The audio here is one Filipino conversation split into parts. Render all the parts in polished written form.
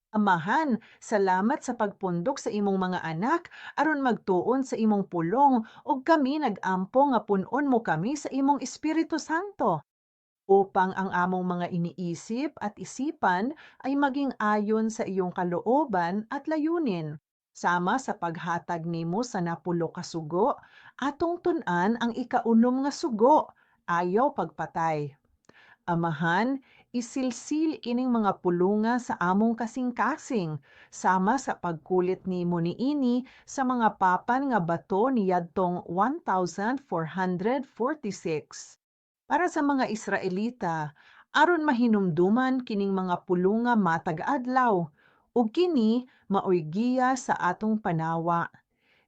Amahan, salamat sa pagpundok sa imong mga anak aron magtuon sa imong pulong ug kami nag-ampo nga pun-on mo kami sa imong Espiritu Santo upang ang among mga iniisip at isipan ay maging ayon sa iyong kalooban at layunin. Sama sa paghatag nimo sa napulo ka sugo, atong tun-an ang ikaunom nga sugo, ayaw pagpatay. Amahan, isilsil ining mga pulunga sa among kasing-kasing, sama sa pagkulit ni niini sa mga papan nga bato niyadtong 1446. Para sa mga Israelita, aron mahinumduman kining mga pulunga matag adlaw, ug kini maoy giya sa atong panawa.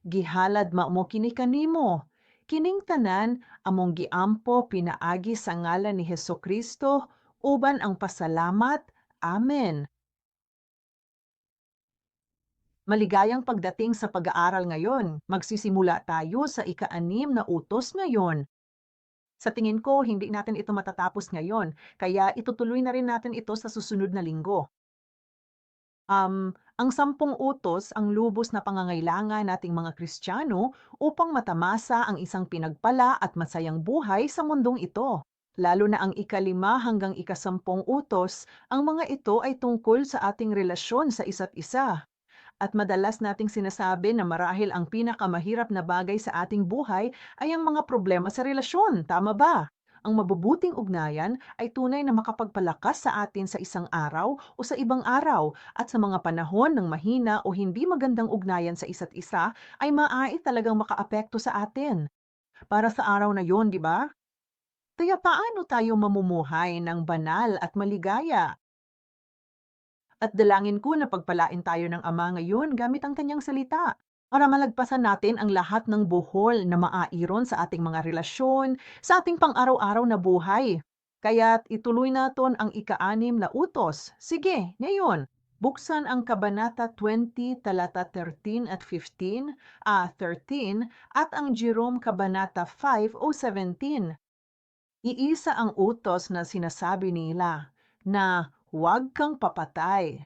Gihalad mao kini kanimo. Kining tanan among giampo pinaagi sa ngalan ni Hesukristo uban ang pasalamat. Amen. Maligayang pagdating sa pag-aaral ngayon. Magsisimula tayo sa ika-6 na utos ngayon. Sa tingin ko, hindi natin ito matatapos ngayon, kaya itutuloy na rin natin ito sa susunod na linggo. Ang 10 utos ang lubos na pangangailangan nating mga Kristiyano upang matamasa ang isang pinagpala at masayang buhay sa mundong ito. Lalo na ang ika-5 hanggang ika-10 utos, ang mga ito ay tungkol sa ating relasyon sa isa't isa. At madalas nating sinasabi na marahil ang pinakamahirap na bagay sa ating buhay ay ang mga problema sa relasyon, tama ba? Ang mabubuting ugnayan ay tunay na makapagpalakas sa atin sa isang araw o sa ibang araw at sa mga panahon ng mahina o hindi magandang ugnayan sa isa't isa ay maaari talagang makaapekto sa atin. Para sa araw na yon, di ba? Kaya paano tayo mamumuhay ng banal at maligaya? At dalangin ko na pagpalain tayo ng Ama ngayon gamit ang kanyang salita para malagpasan natin ang lahat ng buhol na maairon sa ating mga relasyon, sa ating pang-araw-araw na buhay. Kaya't ituloy naton ang ika-6 na utos. Sige, ngayon, buksan ang Kabanata 20, talata 13 at 15, 13, at ang Jerome Kabanata 5 o 17. Iisa ang utos na sinasabi nila na huwag kang papatay.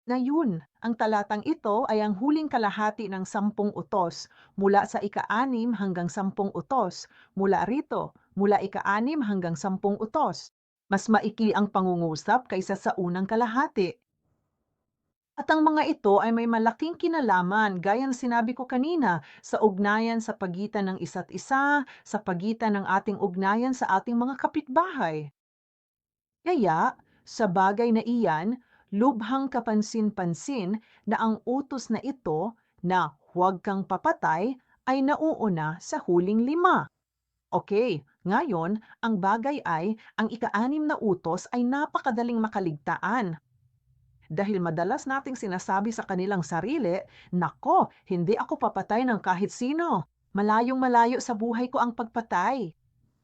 Ngayon, ang talatang ito ay ang huling kalahati ng 10 utos, mula sa ika-6 hanggang 10 utos, mula rito, mula ika-6 hanggang 10 utos. Mas maikli ang pangungusap kaysa sa unang kalahati. At ang mga ito ay may malaking kinalaman, gaya ng sinabi ko kanina, sa ugnayan sa pagitan ng isa't isa, sa pagitan ng ating ugnayan sa ating mga kapitbahay. Kaya, sa bagay na iyan, lubhang kapansin-pansin na ang utos na ito na huwag kang papatay ay nauuna sa huling 5. Okay, ngayon, ang bagay ay ang ika-6 na utos ay napakadaling makaligtaan. Dahil madalas nating sinasabi sa kanilang sarili, "Nako, hindi ako papatay ng kahit sino. Malayong malayo sa buhay ko ang pagpatay."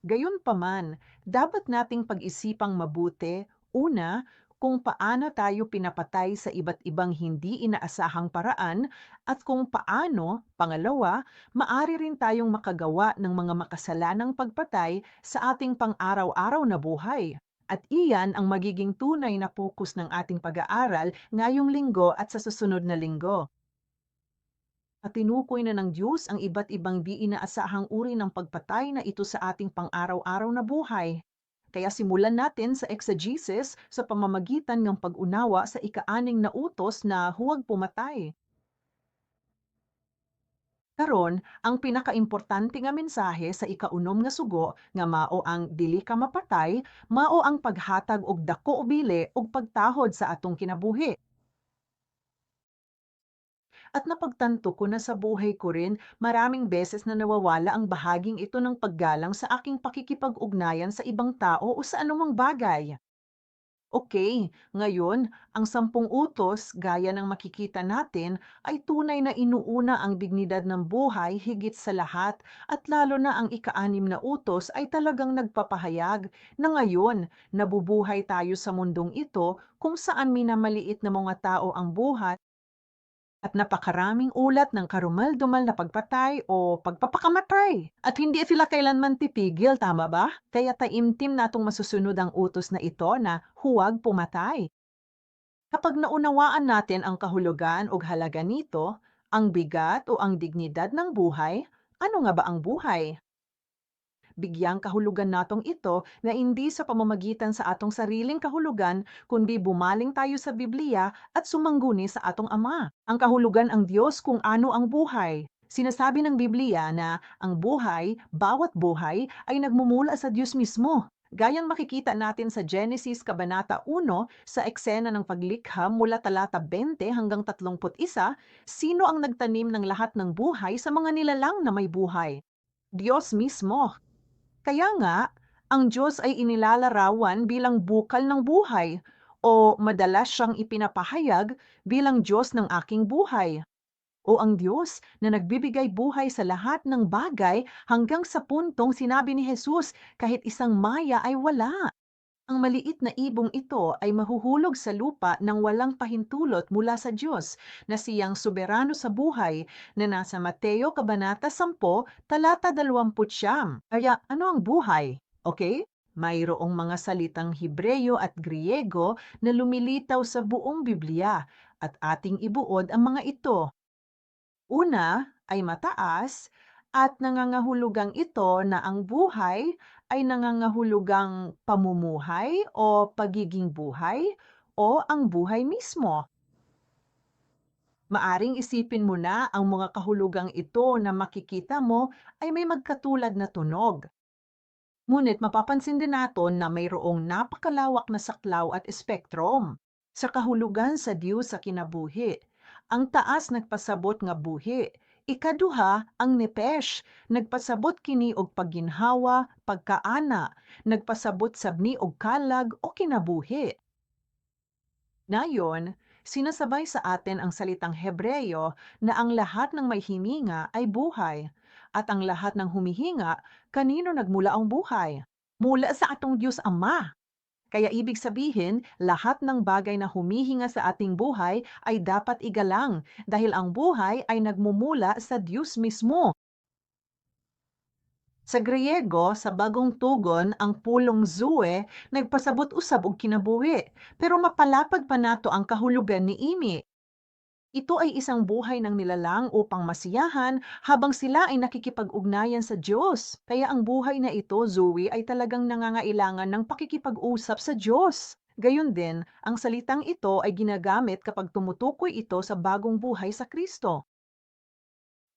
Gayunpaman, dapat nating pag-isipang mabuti, una, kung paano tayo pinapatay sa iba't ibang hindi inaasahang paraan at kung paano, pangalawa, maari rin tayong makagawa ng mga makasalanang pagpatay sa ating pang-araw-araw na buhay. At iyan ang magiging tunay na focus ng ating pag-aaral ngayong linggo at sa susunod na linggo. At tinukoy na ng Diyos ang iba't ibang di inaasahang uri ng pagpatay na ito sa ating pang-araw-araw na buhay. Kaya simulan natin sa exegesis sa pamamagitan ng pag-unawa sa ika-6 na utos na huwag pumatay. Karon, ang pinakaimportante nga mensahe sa ika-6 nga sugo nga mao ang dili ka mapatay, mao ang paghatag og dako o bili ug pagtahod sa atong kinabuhi. At napagtanto ko na sa buhay ko rin, maraming beses na nawawala ang bahaging ito ng paggalang sa aking pakikipag-ugnayan sa ibang tao o sa anumang bagay. Okay, ngayon, ang 10 utos, gaya ng makikita natin, ay tunay na inuuna ang dignidad ng buhay higit sa lahat at lalo na ang ika-6 na utos ay talagang nagpapahayag na ngayon nabubuhay tayo sa mundong ito kung saan minamaliit na mga tao ang buhay at napakaraming ulat ng karumal-dumal na pagpatay o pagpapakamatay. At hindi sila kailanman tipigil, tama ba? Kaya taimtim natong masusunod ang utos na ito na huwag pumatay. Kapag naunawaan natin ang kahulugan o halaga nito, ang bigat o ang dignidad ng buhay, ano nga ba ang buhay? Bigyang kahulugan natong ito na hindi sa pamamagitan sa atong sariling kahulugan, kundi bumaling tayo sa Biblia at sumangguni sa atong Ama. Ang kahulugan ang Diyos kung ano ang buhay. Sinasabi ng Biblia na ang buhay, bawat buhay, ay nagmumula sa Diyos mismo. Gayang makikita natin sa Genesis Kabanata 1 sa eksena ng paglikha mula talata 20 hanggang 31, sino ang nagtanim ng lahat ng buhay sa mga nilalang na may buhay? Diyos mismo. Kaya nga, ang Diyos ay inilalarawan bilang bukal ng buhay o madalas siyang ipinapahayag bilang Diyos ng aking buhay o ang Diyos na nagbibigay buhay sa lahat ng bagay hanggang sa puntong sinabi ni Jesus kahit isang maya ay wala. Ang maliit na ibong ito ay mahuhulog sa lupa nang walang pahintulot mula sa Diyos na siyang soberano sa buhay na nasa Mateo Kabanata 10, talata 29. Kaya ano ang buhay? Okay? Mayroong mga salitang Hebreyo at Griego na lumilitaw sa buong Biblia at ating ibuod ang mga ito. Una ay mataas at nangangahulugang ito na ang buhay ay nangangahulugang pamumuhay o pagiging buhay o ang buhay mismo. Maaring isipin mo na ang mga kahulugang ito na makikita mo ay may magkatulad na tunog. Ngunit mapapansin din natin na mayroong napakalawak na saklaw at spektrum. Sa kahulugan sa Diyos sa kinabuhi, ang taas nagpasabot nga buhi. Ikaduha, ang nepesh, nagpasabot kini og pagginhawa, pagkaana, nagpasabot sabni og kalag o kinabuhi. Nayon, sinasabay sa atin ang salitang Hebreyo na ang lahat ng may hininga ay buhay, at ang lahat ng humihinga, kanino nagmula ang buhay? Mula sa atong Diyos Ama. Kaya ibig sabihin, lahat ng bagay na humihinga sa ating buhay ay dapat igalang dahil ang buhay ay nagmumula sa Diyos mismo. Sa Griego, sa bagong tugon, ang pulong zoe nagpasabot usab og kinabuhi, pero mapalapad pa nato ang kahulugan ni ini. Ito ay isang buhay ng nilalang upang masiyahan habang sila ay nakikipag-ugnayan sa Diyos. Kaya ang buhay na ito, Zoe, ay talagang nangangailangan ng pakikipag-usap sa Diyos. Gayon din, ang salitang ito ay ginagamit kapag tumutukoy ito sa bagong buhay sa Kristo.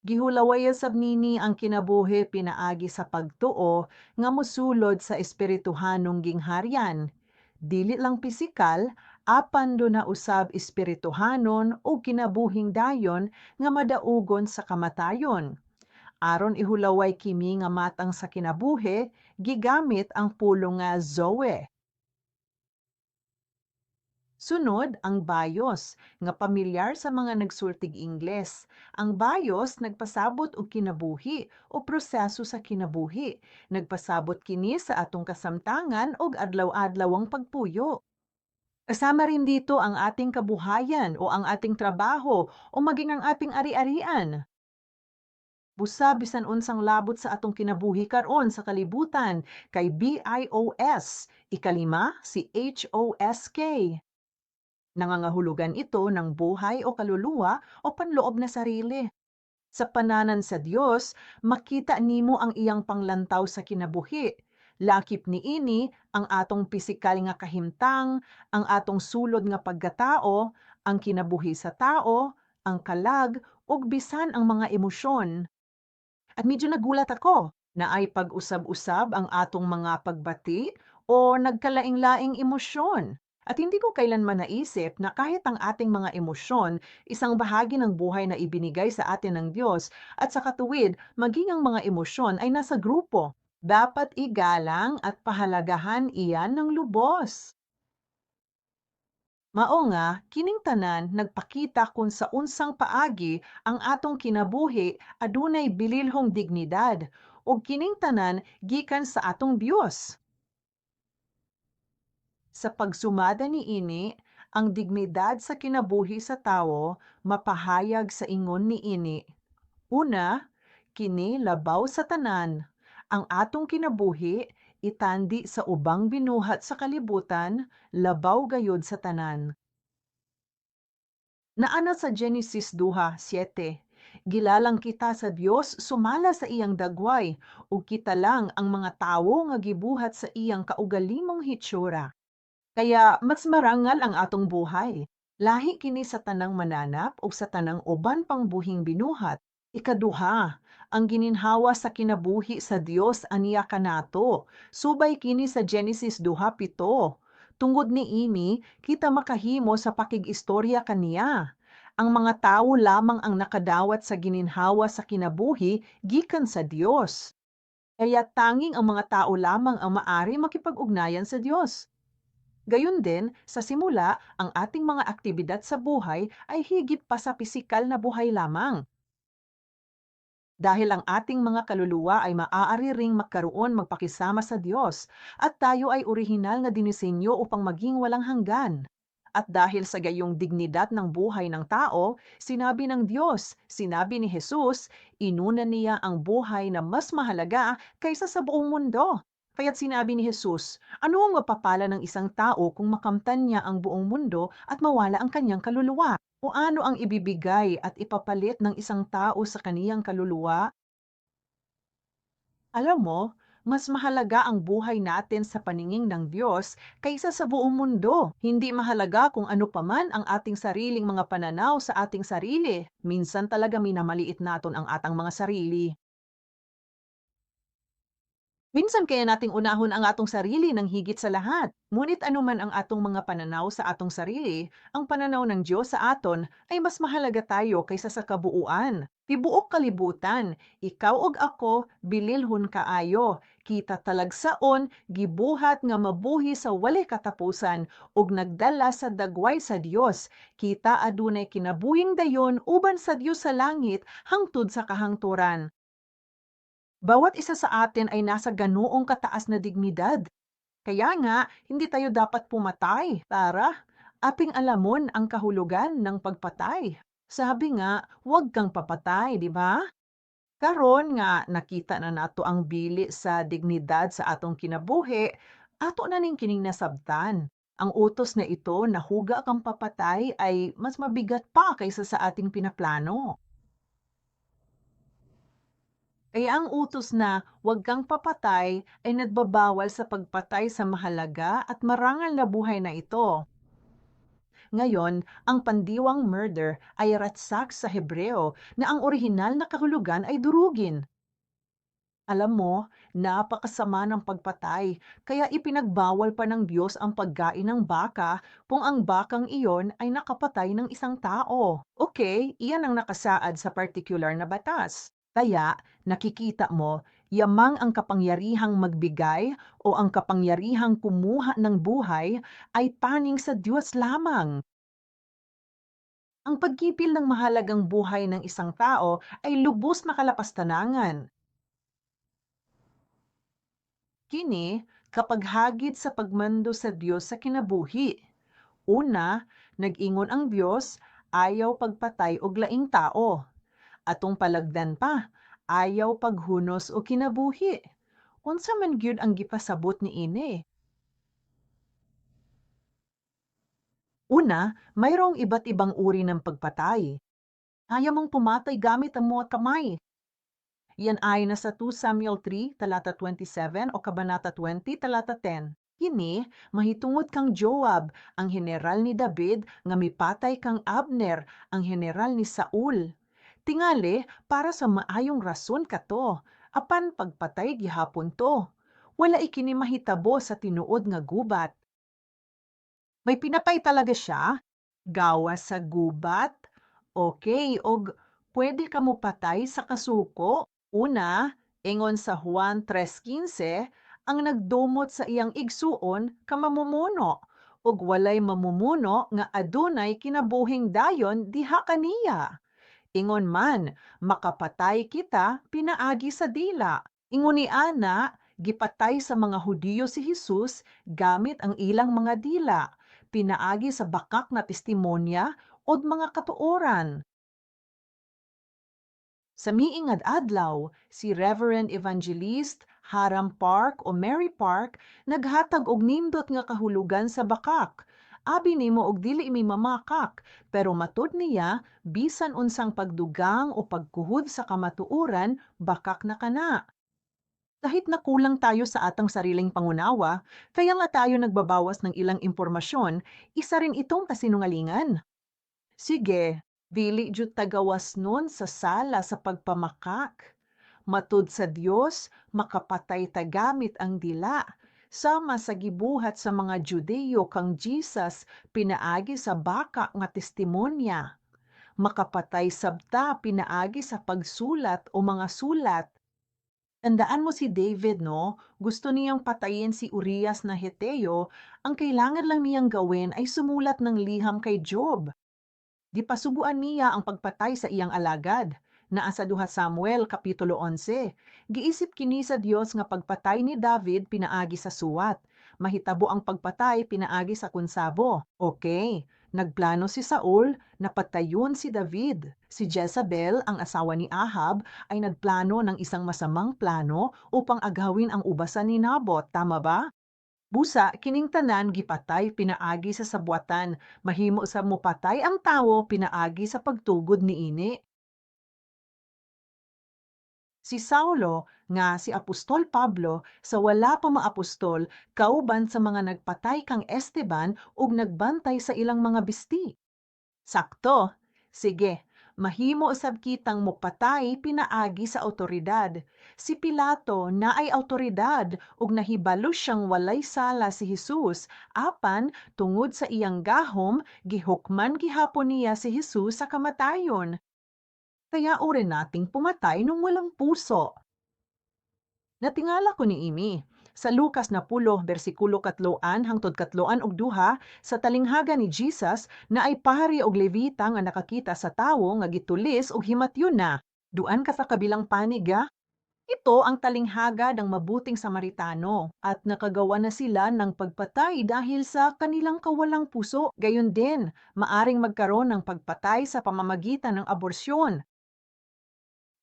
Gihulaway sab nini ang kinabuhi pinaagi sa pagtuo nga mosulod sa espirituhanong gingharian. Dili lang pisikal, apan do na usab espirituhanon o kinabuhing dayon nga madaugon sa kamatayon. Aron ihulaway kimi nga matang sa kinabuhi, gigamit ang pulong nga zoe. Sunod, ang bios, nga pamilyar sa mga nagsultig Ingles. Ang bios nagpasabot og kinabuhi o proseso sa kinabuhi. Nagpasabot kini sa atong kasamtangan og adlaw-adlawang pagpuyo. Kasama rin dito ang ating kabuhayan o ang ating trabaho o maging ang ating ari-arian. Busa bisan unsang labot sa atong kinabuhi karon sa kalibutan kay BIOS, ikalima si HOSK. Nangangahulugan ito ng buhay o kaluluwa o panloob na sarili. Sa pananan sa Diyos, makita nimo ang iyang panglantaw sa kinabuhi. Lakip ni ini ang atong pisikal nga kahimtang, ang atong sulod nga pagkatao, ang kinabuhi sa tao, ang kalag, ug bisan ang mga emosyon. At medyo nagulat ako na ay pag-usab-usab ang atong mga pagbati o nagkalaing-laing emosyon. At hindi ko kailanman naisip na kahit ang ating mga emosyon, isang bahagi ng buhay na ibinigay sa atin ng Diyos at sa katuwid, maging ang mga emosyon ay nasa grupo. Dapat igalang at pahalagahan iyan ng lubos. Mao nga, kining tanan nagpakita kung sa unsang paagi ang atong kinabuhi adunay bililhong dignidad ug kining tanan gikan sa atong Dios. Sa pagsumada niini, Ang dignidad sa kinabuhi sa tao mapahayag sa ingon niini. Una, kini labaw sa tanan. Ang atong kinabuhi itandi sa ubang binuhat sa kalibutan, labaw gayud sa tanan. Naana sa Genesis 2:7, gilalang kita sa Dios sumala sa iyang dagway, ug kita lang ang mga tawo nga gibuhat sa iyang kaugalimong hitsura. Kaya mas marangal ang atong buhay. Lahi kini sa tanang mananap ug sa tanang uban pang buhing binuhat. Ikaduha, ang gininhawa sa kinabuhi sa Dios aniya kanato. Subay kini sa Genesis 2:7. Tungod niini, kita makahimo sa pakig-istorya kaniya. Ang mga tawo lamang ang nakadawat sa gininhawa sa kinabuhi gikan sa Dios. Kaya tanging ang mga tao lamang ang maari makipag-ugnayan sa Dios. Gayun din, sa simula, ang ating mga aktibidad sa buhay ay higit pa sa pisikal na buhay lamang. Dahil ang ating mga kaluluwa ay maaari ring magkaroon magpakisama sa Diyos at tayo ay orihinal na dinisenyo upang maging walang hanggan. At dahil sa gayong dignidad ng buhay ng tao, sinabi ng Diyos, sinabi ni Jesus, inuna niya ang buhay na mas mahalaga kaysa sa buong mundo. Kaya't sinabi ni Jesus, ano ang mapapala ng isang tao kung makamtan niya ang buong mundo at mawala ang kanyang kaluluwa? O ano ang ibibigay at ipapalit ng isang tao sa kaniyang kaluluwa? Alam mo, mas mahalaga ang buhay natin sa paningin ng Diyos kaysa sa buong mundo. Hindi mahalaga kung ano paman ang ating sariling mga pananaw sa ating sarili. Minsan talaga minamaliit naton ang atang mga sarili. Minsan kaya nating unahon ang atong sarili ng higit sa lahat. Ngunit anuman ang atong mga pananaw sa atong sarili, ang pananaw ng Diyos sa aton ay mas mahalaga tayo kaysa sa kabuuan. Tibuok kalibutan, ikaw ug ako, bililhon kaayo. Kita talagsaon, gibuhat nga mabuhi sa walay katapusan, ug nagdala sa dagway sa Dios. Kita adunay kinabuhing dayon uban sa Dios sa langit, hangtod sa kahangturan. Bawat isa sa atin ay nasa ganoong kataas na dignidad. Kaya nga, hindi tayo dapat pumatay. Tara, aping alamon ang kahulugan ng pagpatay. Sabi nga, huwag kang papatay, di ba? Karon nga nakita na nato ang bili sa dignidad sa atong kinabuhi, ato na ning kining nasabtan. Ang utos na ito na huga kang papatay ay mas mabigat pa kaysa sa ating pinaplano. Kaya ang utos na "Huwag kang papatay" ay nagbabawal sa pagpatay sa mahalaga at marangal na buhay na ito. Ngayon, ang pandiwang murder ay ratsak sa Hebreo na ang orihinal na kahulugan ay durugin. Alam mo, napakasama ng pagpatay, kaya ipinagbawal pa ng Diyos ang pagkain ng baka kung ang bakang iyon ay nakapatay ng isang tao. Okay, iyan ang nakasaad sa particular na batas. Kaya, nakikita mo, yamang ang kapangyarihang magbigay o ang kapangyarihang kumuha ng buhay ay paning sa Diyos lamang. Ang pagkipil ng mahalagang buhay ng isang tao ay lubos na kalapastanangan. Kini, kapag hagit sa pagmando sa Diyos sa kinabuhi. Una, nag-ingon ang Diyos, ayaw pagpatay og laing tao. Atong palagdan pa, ayaw paghunos o kinabuhi. Unsa man gyud ang gipasabot niini? Una, mayroong iba't ibang uri ng pagpatay. Kaya mong pumatay gamit ang mga kamay. Yan ay nasa 2 Samuel 3, talata 27 o Kabanata 20, talata 10. Kini, mahitungod kang Joab, ang general ni David, nga mipatay kang Abner, ang general ni Saul. Tingali, para sa maayong rason kato, apan pagpatay gihapon to. Wala ikini mahitabo sa tinuod nga gubat. May pinatay talaga siya? Gawas sa gubat? Okay, og pwede ka mo patay sa kasuko? Una, ingon sa Juan 3:15, ang nagdumot sa iyang igsuon ka mamumuno, ug walay mamumuno nga adunay kinabuhing dayon diha kaniya. Ingon man, makapatay kita pinaagi sa dila. Ingon ni Ana, gipatay sa mga Hudiyo si Jesus gamit ang ilang mga dila. pinaagi sa bakak na testimonya o mga katuoran. Sa miingad adlaw, si Reverend Evangelist Haram Park o Mary Park naghatag og nindot nga kahulugan sa bakak. Abi nimo og dili mi mamakak, pero matud niya bisan unsang pagdugang o pagkuhod sa kamatuoran, bakak na kana. Kahit nakulang tayo sa atang sariling pangunawa, kaya nga tayo nagbabawas ng ilang impormasyon, isa rin itong kasinungalingan. Sige, dili jud tagawas nun sa sala sa pagpamakak. Matud sa Dios, makapatay ta gamit ang dila. Sama sa gibuhat sa mga Judeo kang Jesus, pinaagi sa baka nga testimonya. Makapatay sabta pinaagi sa pagsulat o mga sulat. Tandaan mo si David, no? Gusto niyang patayin si Urias na Heteo, ang kailangan lang niyang gawin ay sumulat ng liham kay Job. Di pasuguan niya ang pagpatay sa iyang alagad. Naa sa 2 Samuel Kapitulo 11. Giisip kini sa Dios nga pagpatay ni David pinaagi sa suwat. Mahitabo ang pagpatay pinaagi sa kunsabo. Okay. Nagplano si Saul na patayon si David. Si Jezebel, ang asawa ni Ahab, ay nagplano ng isang masamang plano upang agawin ang ubasan ni Nabot. Tama ba? Busa, kining tanan gipatay pinaagi sa sabwatan, mahimo sa mupatay ang tawo pinaagi sa pagtugod niini. Si Saulo nga si Apostol Pablo sa wala pa maapostol kauban sa mga nagpatay kang Esteban ug nagbantay sa ilang mga bisti. Sakto. Sige, mahimo usab kitang mopatay pinaagi sa awtoridad. Si Pilato naay awtoridad ug nahibalo siyang walay sala si Jesus, apan tungod sa iyang gahom gihukman gihapon niya si Jesus sa kamatayon. Kaya uri nating pumatay nung walang puso. Natingala ko ni Imi. Sa Lukas na 10, versikulo 3 hangtod 3 ug 2, sa talinghaga ni Jesus na ay pari og levita nga nakakita sa tawo nga gitulis og himatyon na. Duan ka sa kabilang panig ga? Ito ang talinghaga ng mabuting Samaritano at nakagawa na sila ng pagpatay dahil sa kanilang kawalang puso. Gayon din, maaring magkaroon ng pagpatay sa pamamagitan ng aborsyon.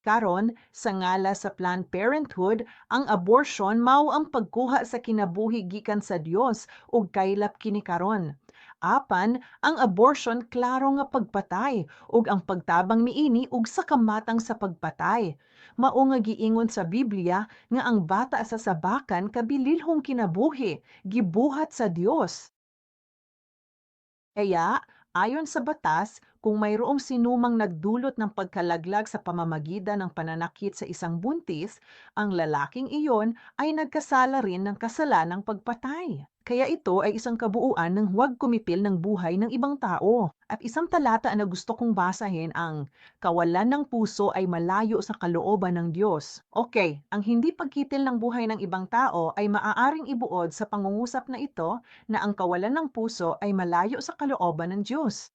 Karon, sa ngala sa Planned Parenthood, ang abortion mao ang pagkuha sa kinabuhi gikan sa Dios ug kaylap kini karon. Apan, ang abortion klaro nga pagpatay ug ang pagtabang niini ug sa kamatang sa pagpatay. Mao nga giingon sa Biblia nga ang bata sa sabakan kabililhong kinabuhi, gibuhat sa Dios. Kaya, ayon sa batas, kung mayroong sinumang nagdulot ng pagkalaglag sa pamamagitan ng pananakit sa isang buntis, ang lalaking iyon ay nagkasala rin ng kasalanang pagpatay. Kaya ito ay isang kabuuan ng huwag kumipil ng buhay ng ibang tao. At isang talata na gusto kong basahin ang kawalan ng puso ay malayo sa kalooban ng Diyos. Okay, ang hindi pagkitil ng buhay ng ibang tao ay maaaring ibuod sa pangungusap na ito na ang kawalan ng puso ay malayo sa kalooban ng Diyos.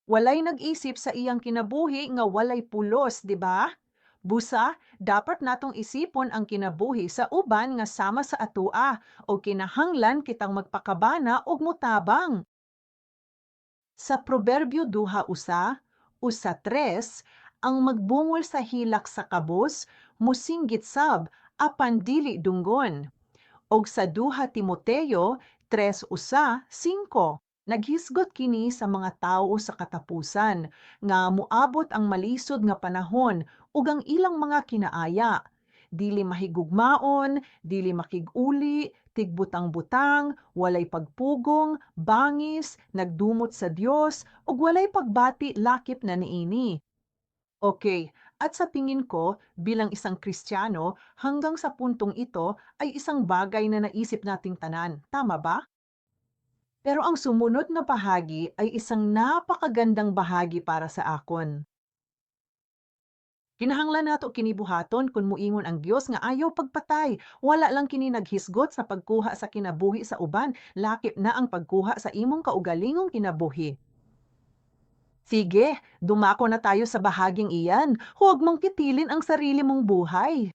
Walay nag-isip sa iyang kinabuhi nga walay pulos, di ba? Busa, dapat natong isipon ang kinabuhi sa uban nga sama sa atua o kinahanglan kitang magpakabana og mutabang. Sa Proverbio duha usa tres, ang magbungol sa hilak sa kabos, musinggit sab, apan dili dunggon. Og sa duha Timoteo 3:1-5, naghisgot kini sa mga tawo sa katapusan nga muabot ang malisod nga panahon ug ang ilang mga kinaaya. Dili mahigugmaon, dili makiguli, tigbutang-butang, walay pagpugong, bangis, nagdumot sa Dios, ug walay pagbati lakip na niini. Okay, at sa tingin ko, bilang isang Kristiyano, hanggang sa puntong ito ay isang bagay na naisip nating tanan. Tama ba? Pero ang sumunod na bahagi ay isang napakagandang bahagi para sa akon. Kinahanglan nato kinibuhaton kung muingon ang Dios nga ayaw pagpatay. Wala lang kini naghisgot sa pagkuha sa kinabuhi sa uban, lakip na ang pagkuha sa imong kaugalingong kinabuhi. Sige, dumako na tayo sa bahaging iyan. Huwag mong kitilin ang sarili mong buhay.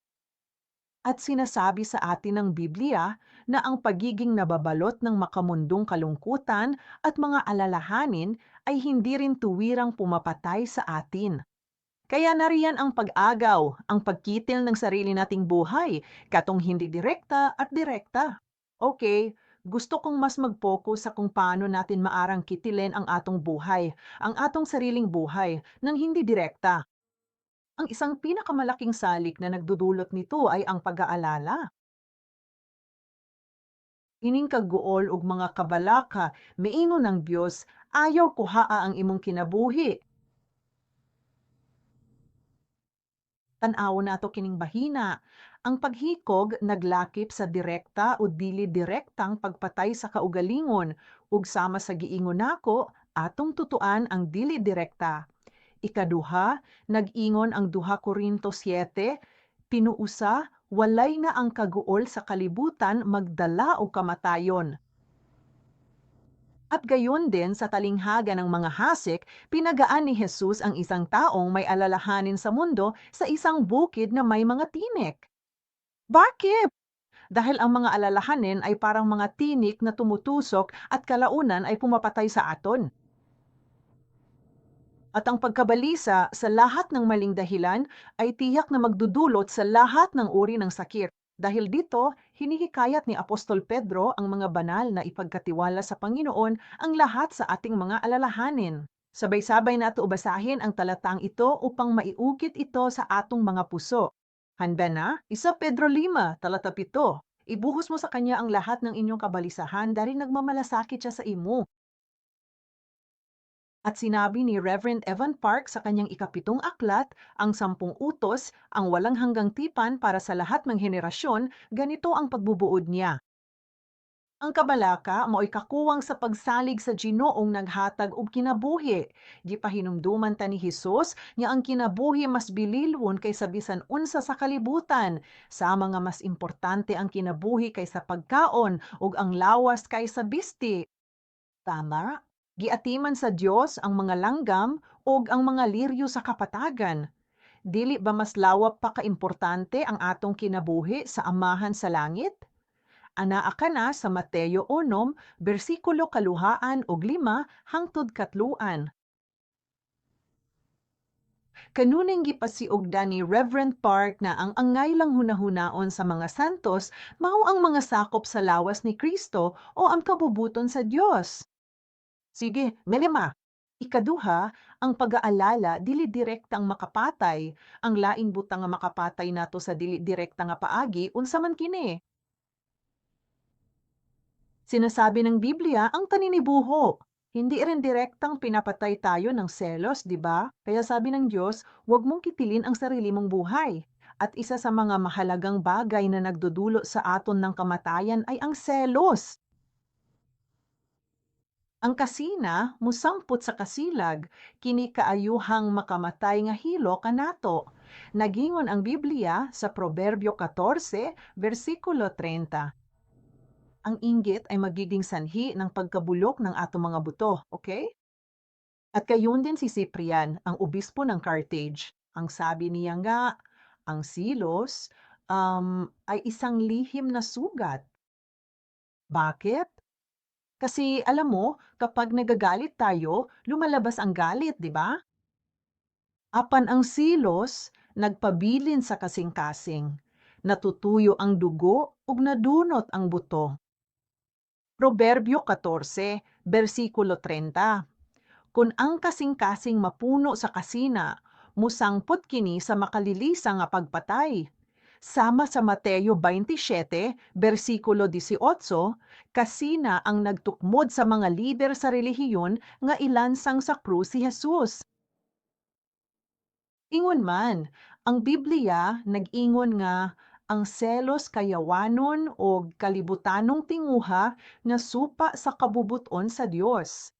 At sinasabi sa atin ng Biblia na ang pagiging nababalot ng makamundong kalungkutan at mga alalahanin ay hindi rin tuwirang pumapatay sa atin. Kaya nariyan ang pag-agaw, ang pagkitil ng sarili nating buhay, katong hindi direkta at direkta. Okay, gusto kong mas mag-focus sa kung paano natin maarang kitilin ang atong buhay, ang atong sariling buhay, nang hindi direkta. Ang isang pinakamalaking salik na nagdudulot nito ay ang pag-aalala. Ining kagguol ug mga kabalaka, miingon ng Dios, ayaw kuhaa ang imong kinabuhi. Tan-awo nato kining bahina. Ang paghikog naglakip sa direkta o dili direktang pagpatay sa kaugalingon ug sama sa giingon nako atong tutuan ang dili direkta. Ikaduha, nag-ingon ang 2 Korinto 7, pinuusa, walay na ang kaguol sa kalibutan magdala o kamatayon. At gayon din sa talinghaga ng mga hasik, pinagaan ni Jesus ang isang taong may alalahanin sa mundo sa isang bukid na may mga tinik. Bakit? Dahil ang mga alalahanin ay parang mga tinik na tumutusok at kalaunan ay pumapatay sa aton. At ang pagkabalisa sa lahat ng maling dahilan ay tiyak na magdudulot sa lahat ng uri ng sakit. Dahil dito, hinihikayat ni Apostol Pedro ang mga banal na ipagkatiwala sa Panginoon ang lahat sa ating mga alalahanin. Sabay-sabay nato ubasahin ang talatang ito upang maiukit ito sa atong mga puso. Handa na? 1 Pedro 5, talata 7. Ibuhos mo sa kanya ang lahat ng inyong kabalisahan dahil nagmamalasakit siya sa imo. At sinabi ni Reverend Evan Park sa kanyang ikapitong aklat, ang 10 utos, ang walang hanggang tipan para sa lahat ng henerasyon, ganito ang pagbubuod niya. Ang kabalaka mao'y kakuwang sa pagsalig sa Ginoong naghatag og kinabuhi. Di pa hinumduman ta ni Hesus nga ang kinabuhi mas bililwon kaysa bisan unsa sa kalibutan. Sa mga mas importante ang kinabuhi kaysa pagkaon ug ang lawas kaysa bisti. Tama? Giatiman sa Dios ang mga langgam ug ang mga liryo sa kapatagan. Dili ba mas lawak pa kaimportante ang atong kinabuhi sa Amahan sa langit? Anaa ka na sa Mateo 6, bersikulo 2 ug 5 hangtod 3. Kanuning gipasiugda ni Reverend Park na ang angay lang hunahunaon sa mga santos mao ang mga sakop sa lawas ni Kristo o ang kabubuton sa Dios. Sige, melema. Ikaduha, ang pag-aalala dili direktang makapatay. Ang laing butang nga makapatay nato sa dili direkta nga paagi unsa man kini? Sinasabi ng Biblia ang kaninibuho. Hindi rin direktang pinapatay tayo ng selos, di ba? Kaya sabi ng Diyos, huwag mong kitilin ang sarili mong buhay. At isa sa mga mahalagang bagay na nagdudulo sa aton ng kamatayan ay ang selos. Ang kasina, musampot sa kasilag, kini kaayuhang makamatay nga hilo kanato. Nagingon ang Biblia sa Proverbio 14, bersikulo 30. Ang inggit ay magiging sanhi ng pagkabulok ng atong mga buto, okay? At gayon din si Cyprian, ang obispo ng Carthage. Ang sabi niya nga, ang silos ay isang lihim na sugat. Bakit? Kasi alam mo, kapag nagagalit tayo, lumalabas ang galit, di ba? Apan ang silos, nagpabilin sa kasing-kasing. Natutuyo ang dugo ug nadunot ang buto. Proverbio 14, bersikulo 30. Kung ang kasing-kasing mapuno sa kasina, musangpot kini sa makalilisa nga pagpatay. Sama sa Mateo 27, bersikulo 18, kasina ang nagtukmod sa mga lider sa relihiyon nga ilansang sa krus si Jesus. Ingon man, ang Biblia nag-ingon nga ang selos kayawanon o kalibutanong tinguha nga supa sa kabubuton sa Dios.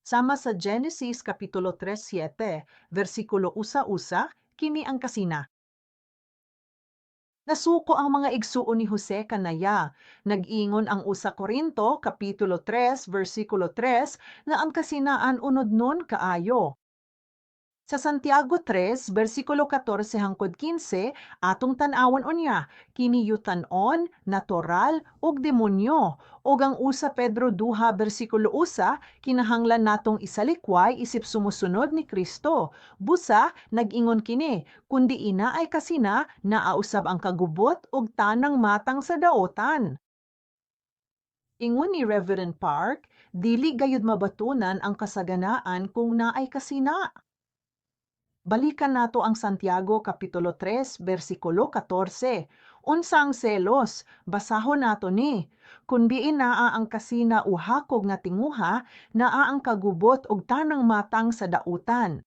Sama sa Genesis Kapitulo 3:7, versikulo 1-1, kini ang kasina. Nasuko ang mga igsuon ni Jose kanaya. Nag-ingon ang 1 Korinto Kapitulo 3, versikulo 3, na ang kasinaan unod nun kaayo. Sa Santiago 3, versikulo 14 hangtod 15, atong tan-awon unya, kiniyutan-on, natural, ug demonyo. Ug ang usa Pedro 2, versikulo 1, kinahanglan natong isalikway isip sumusunod ni Kristo. Busa, nag-ingon kini, kundi ina ay kasina, naausab ang kagubot ug tanang matang sa daotan. Ingon ni Reverend Park, dili gayud mabatunan ang kasaganaan kung naay kasina. Balikan nato ang Santiago Kapitulo 3, versikulo 14. Unsang selos, basahon nato ni. Kundi naa ang kasina uhakog nga tinguha, naa ang kagubot og tanang matang sa dautan.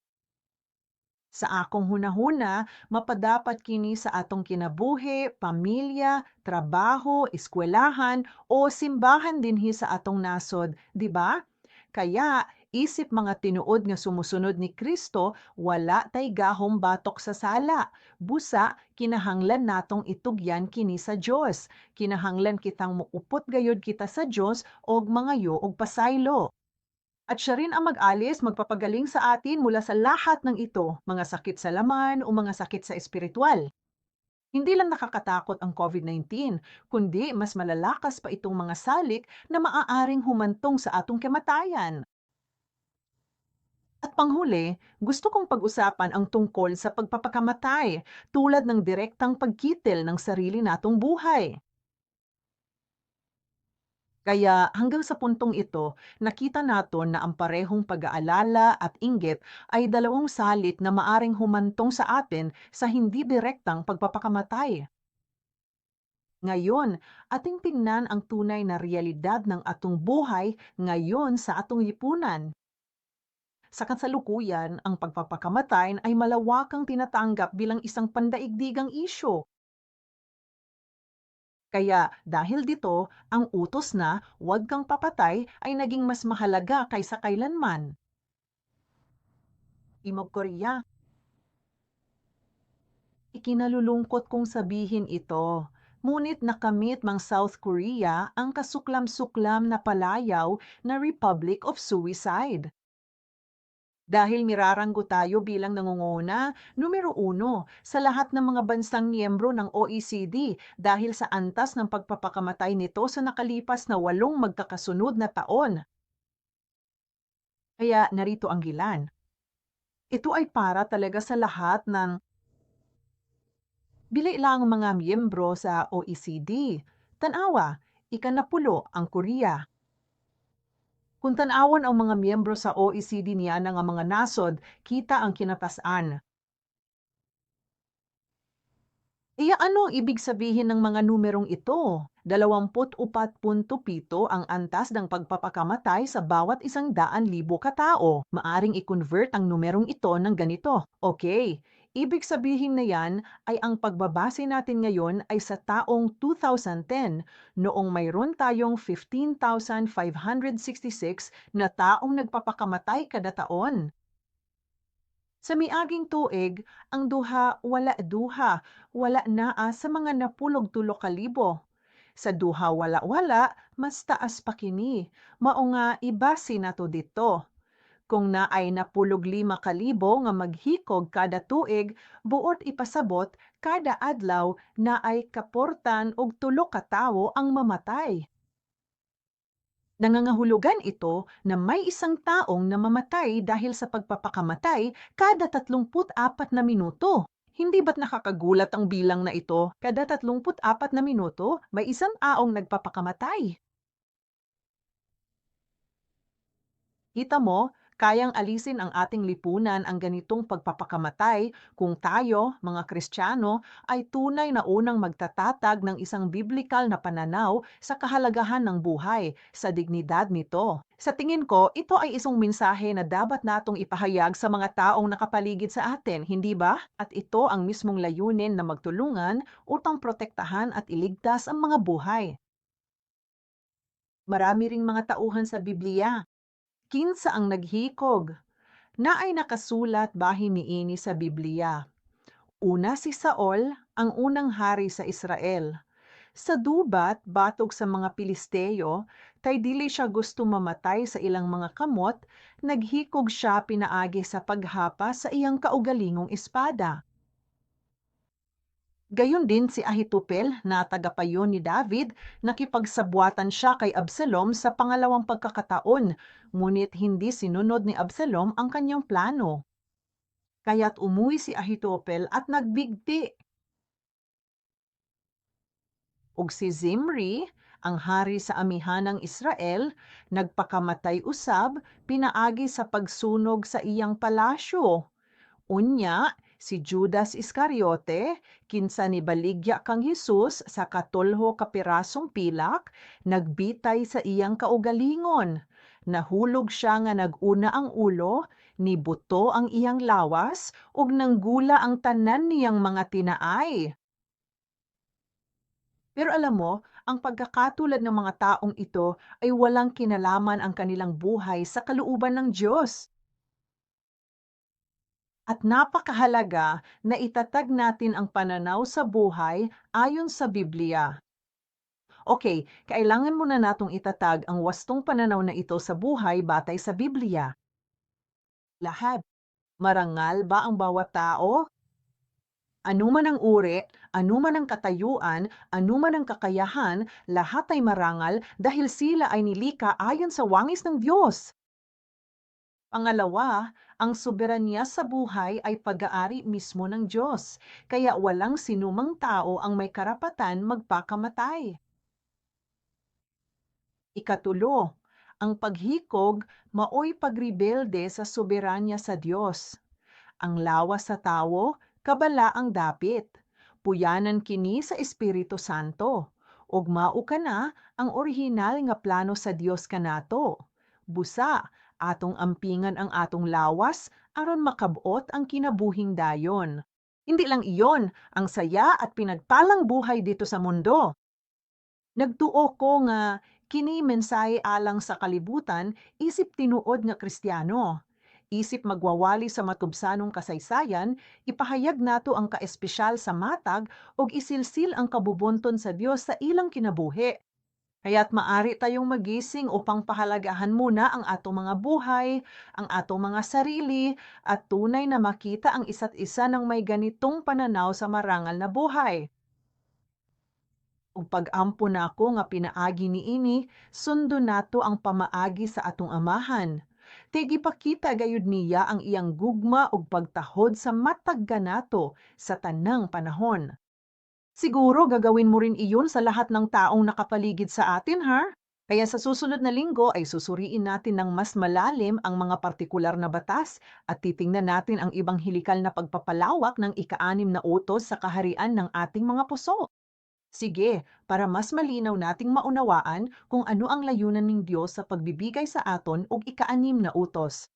Sa akong hunahuna, mapadapat kini sa atong kinabuhi, pamilya, trabaho, eskwelahan o simbahan dinhi sa atong nasod, di ba? Kaya isip mga tinuod nga sumusunod ni Kristo, wala tay gahom batok sa sala. Busa, kinahanglan natong itugyan kini sa Dios. Kinahanglan kitang muupot gayud kita sa Dios og mangayo og pasaylo. At siya rin ang mag-alis, magpapagaling sa atin mula sa lahat ng ito, mga sakit sa laman o mga sakit sa espiritual. Hindi lang nakakatakot ang COVID-19, kundi mas malalakas pa itong mga salik na maaaring humantong sa atong kamatayan. At panghuli, gusto kong pag-usapan ang tungkol sa pagpapakamatay, tulad ng direktang pagkitil ng sarili natong buhay. Kaya hanggang sa puntong ito, nakita naton na ang parehong pag-aalala at inggit ay dalawang salit na maaring humantong sa atin sa hindi direktang pagpapakamatay. Ngayon, ating tingnan ang tunay na realidad ng atong buhay ngayon sa atong lipunan. Sa kasalukuyan, ang pagpapakamatay ay malawakang tinatanggap bilang isang pandaigdigang isyu. Kaya dahil dito, ang utos na huwag kang papatay ay naging mas mahalaga kaysa kailanman. Imog Korea, ikinalulungkot kong sabihin ito. Ngunit nakamit mang South Korea ang kasuklam-suklam na palayaw na Republic of Suicide. Dahil miraranggo tayo bilang nangunguna, numero 1, sa lahat ng mga bansang miyembro ng OECD dahil sa antas ng pagpapakamatay nito sa nakalipas na 8 magkakasunod na taon. Kaya narito ang gilan. Ito ay para talaga sa lahat ng bili lang mga miyembro sa OECD. Tanawa, ikanapulo ang Korea. Kung tanawon ang mga miyembro sa OECD niya ng mga nasod, kita ang kinatasan. Iya ano ang ibig sabihin ng mga numerong ito? 24.7 ang antas ng pagpapakamatay sa bawat 100,000 katao. Maaring i-convert ang numerong ito ng ganito. Okay, ibig sabihin na yan ay ang pagbabase natin ngayon ay sa taong 2010, noong mayroon tayong 15,566 na taong nagpapakamatay kada taon. Sa miaging tuig, ang duha, wala naa sa mga napulog 3,000. Sa duha wala-wala, mas taas pa kini. Mao nga ibasi nato dito. Kung naay napulog 5,000 nga maghikog kada tuig, buot ipasabot kada adlaw naay kaportan og 3 ka tawo ang mamatay. Nangangahulugan ito na may isang taong namamatay dahil sa pagpapakamatay kada 34 na minuto. Hindi ba't nakakagulat ang bilang na ito? Kada 34 na minuto, may isang taong nagpapakamatay. Kita mo, kayang alisin ang ating lipunan ang ganitong pagpapakamatay kung tayo, mga Kristiyano, ay tunay na unang magtatatag ng isang biblikal na pananaw sa kahalagahan ng buhay, sa dignidad nito. Sa tingin ko, ito ay isang mensahe na dapat natong ipahayag sa mga taong nakapaligid sa atin, hindi ba? At ito ang mismong layunin na magtulungan upang protektahan at iligtas ang mga buhay. Marami ring mga tauhan sa Biblia. Kinsa ang naghikog? Naay nakasulat bahin niini sa Biblia. Una si Saul, ang unang hari sa Israel. Sa dubat, batog sa mga Pilisteo, tay dili siya gusto mamatay sa ilang mga kamot, naghikog siya pinaagi sa paghapa sa iyang kaugalingong espada. Gayon din si Ahitopel na tagapayon ni David, nakipagsabwatan siya kay Absalom sa pangalawang pagkakataon, ngunit hindi sinunod ni Absalom ang kanyang plano. Kaya't umuwi si Ahitopel at nagbigti. Ug si Zimri, ang hari sa amihan ng Israel, nagpakamatay usab pinaagi sa pagsunog sa iyang palasyo. Unya, si Judas Iscariote, kinsa ni baligya kang Hesus sa katulho ka pirasong pilak, nagbitay sa iyang kaugalingon. Nahulog siya nga naguna ang ulo, nibuto ang iyang lawas, ug nanggula ang tanan niyang mga tinaay. Pero alam mo, ang pagkakatulad ng mga taong ito ay walang kinalaman ang kanilang buhay sa kalooban ng Diyos. At napakahalaga na itatag natin ang pananaw sa buhay ayon sa Biblia. Okay, kailangan muna natong itatag ang wastong pananaw na ito sa buhay batay sa Biblia. Lahat. Marangal ba ang bawat tao? Anuman ang uri, anuman ang katayuan, anuman ang kakayahan, lahat ay marangal dahil sila ay nilikha ayon sa wangis ng Diyos. Pangalawa, ang soberanya sa buhay ay pag-aari mismo ng Diyos, kaya walang sinumang tao ang may karapatan magpakamatay. Ikatulo, ang paghikog maoy pagrebelde sa soberanya sa Diyos. Ang lawas sa tao, kabala ang dapit. Puyanan kini sa Espiritu Santo. Ug mao kana ang orihinal nga plano sa Dios kanato. Busa, atong ampingan ang atong lawas aron makabot ang kinabuhing dayon. Hindi lang iyon, ang saya at pinagpalang buhay dito sa mundo. Nagtuo ko nga kini mensahe alang sa kalibutan isip tinuod nga Kristiyano. Isip magwawali sa matubsanong kasaysayan, ipahayag nato ang kaespesyal sa matag ug isilsil ang kabubunton sa Dios sa ilang kinabuhi. Kaya't maari tayong magising upang pahalagahan muna ang atong mga buhay, ang atong mga sarili, at tunay na makita ang isa't isa ng may ganitong pananaw sa marangal na buhay. Ug pag-ampo nako nga pinaagi niini, sundo nato ang pamaagi sa atong amahan. Kay gipakita gayud niya ang iyang gugma ug pagtahod sa matag kanato sa tanang panahon. Siguro gagawin mo rin iyon sa lahat ng taong nakapaligid sa atin, ha? Kaya sa susunod na linggo ay susuriin natin ng mas malalim ang mga partikular na batas at titingnan natin ang ibang hilikal na pagpapalawak ng ika-6 na utos sa kaharian ng ating mga puso. Sige, para mas malinaw nating maunawaan kung ano ang layunan ng Diyos sa pagbibigay sa aton og ika-6 na utos.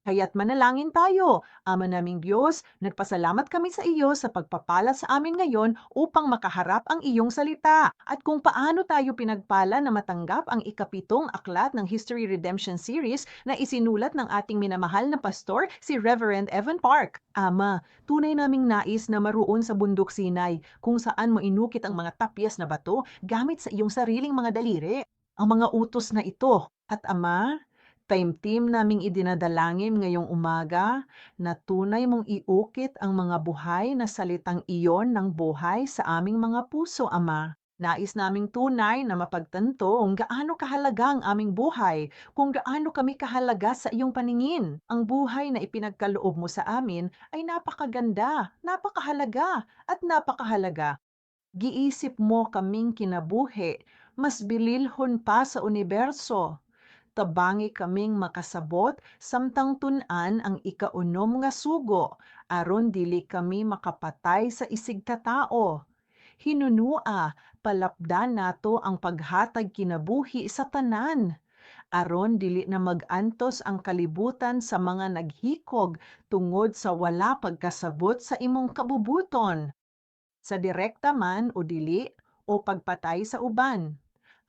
Kaya't manalangin tayo. Ama naming Diyos, nagpasalamat kami sa iyo sa pagpapala sa amin ngayon upang makaharap ang iyong salita at kung paano tayo pinagpala na matanggap ang ikapitong aklat ng History Redemption Series na isinulat ng ating minamahal na pastor, si Reverend Evan Park. Ama, tunay naming nais na maroon sa bundok Sinai kung saan mo inukit ang mga tapyas na bato gamit sa iyong sariling mga daliri. Ang mga utos na ito. At Ama, taimtim naming idinadalangin ngayong umaga na tunay mong iukit ang mga buhay na salitang iyon ng buhay sa aming mga puso, Ama. Nais naming tunay na mapagtanto kung gaano kahalaga ang aming buhay, kung gaano kami kahalaga sa iyong paningin. Ang buhay na ipinagkaloob mo sa amin ay napakaganda, napakahalaga, at napakahalaga. Giisip mo kaming kinabuhi, mas bililhon pa sa universo. Tabangi kaming makasabot samtang tun-an ang ikaunom nga sugo, aron dili kami makapatay sa isig ta tao. Hinunua, palapdan nato ang paghatag kinabuhi sa tanan, aron dili na mag-antos ang kalibutan sa mga naghikog tungod sa wala pagkasabot sa imong kabubuton, sa direkta man o dili, o pagpatay sa uban.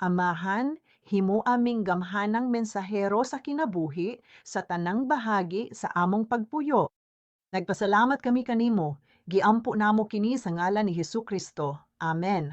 Amahan, himo aming gamhanang mensahero sa kinabuhi sa tanang bahagi sa among pagpuyo. Nagpasalamat kami kanimo. Giampo namo kini sa ngalan ni Hesus Kristo. Amen.